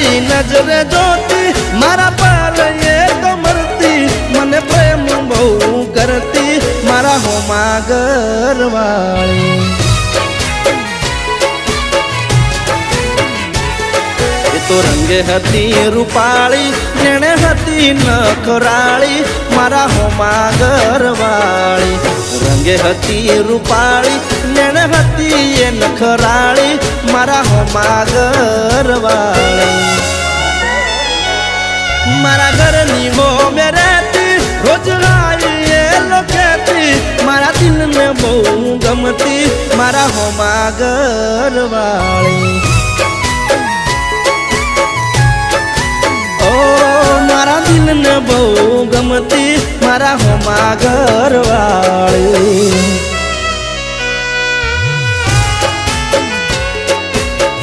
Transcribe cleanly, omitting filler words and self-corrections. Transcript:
મારી નજરે જોતી મારા પર એ તો મરતી મને પ્રેમ બહુ કરતી મારા હોમા ઘરવાળી તો રંગે હતી રૂપાળી નેણે હતી નખરાળી મારા હોમા ઘરવાળી રંગે હતી રૂપાળી નેણે હતી એ નખરાળી મારા હોમા ઘરવાળી મારા ઘરની હો મે રહેતી રોજ લાઈ એ લોકેતી મારા દિલને બહુ ગમતી મારા હોમા ઘરવાળી મારા દિલને બહુ ગમતી મારા હોમા ઘરવાળી